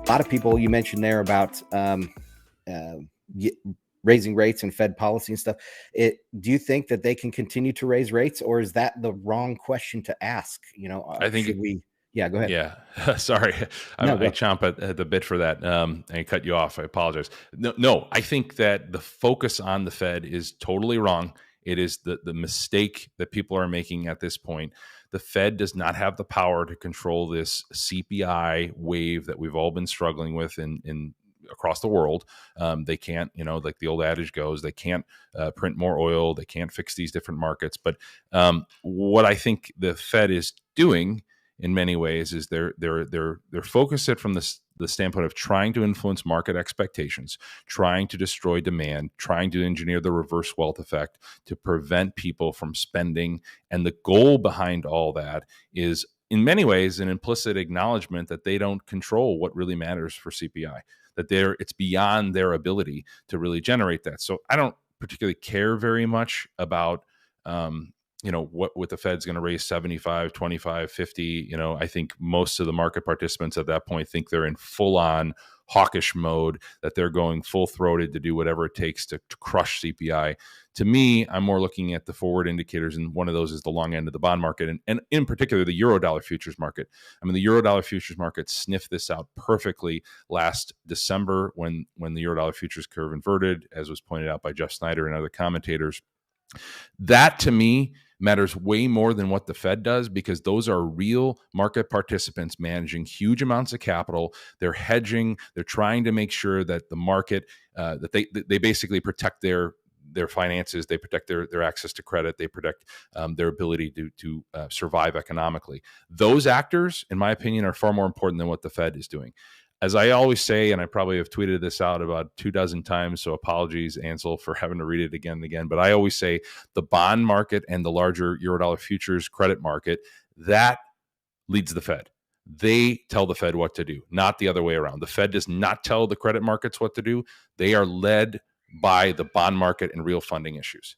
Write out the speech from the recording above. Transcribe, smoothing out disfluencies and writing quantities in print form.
A lot of people you mentioned there about uh, raising rates and Fed policy and stuff. Do you think that they can continue to raise rates, or is that the wrong question to ask? I think Should we? Yeah, go ahead. Yeah, sorry, No, I go. chomp at the bit for that, and cut you off. I apologize. No, I think that the focus on the Fed is totally wrong. It is the mistake that people are making at this point. The Fed does not have the power to control this CPI wave that we've all been struggling with in across the world. They can't, like the old adage goes, they can't print more oil. They can't fix these different markets. But what I think the Fed is doing in many ways is they're focused it from the standpoint of trying to influence market expectations, trying to destroy demand, trying to engineer the reverse wealth effect to prevent people from spending. And the goal behind all that is in many ways an implicit acknowledgement that they don't control what really matters for CPI, that it's beyond their ability to really generate that. So I don't particularly care very much about what the Fed's going to raise 75, 25, 50. I think most of the market participants at that point think they're in full on hawkish mode, that they're going full throated to do whatever it takes to crush CPI. To me, I'm more looking at the forward indicators, and one of those is the long end of the bond market, and in particular the Eurodollar futures market. I mean, the Eurodollar futures market sniffed this out perfectly last December when the Eurodollar futures curve inverted, as was pointed out by Jeff Snyder and other commentators. That to me matters way more than what the Fed does, because those are real market participants managing huge amounts of capital. They're hedging. They're trying to make sure that the market, that they basically protect their finances. They protect their access to credit. They protect their ability to survive economically. Those actors, in my opinion, are far more important than what the Fed is doing. As I always say, and I probably have tweeted this out about 24 times, so apologies, Ansel, for having to read it again and again. But I always say the bond market and the larger Eurodollar futures credit market, that leads the Fed. They tell the Fed what to do, not the other way around. The Fed does not tell the credit markets what to do. They are led by the bond market and real funding issues.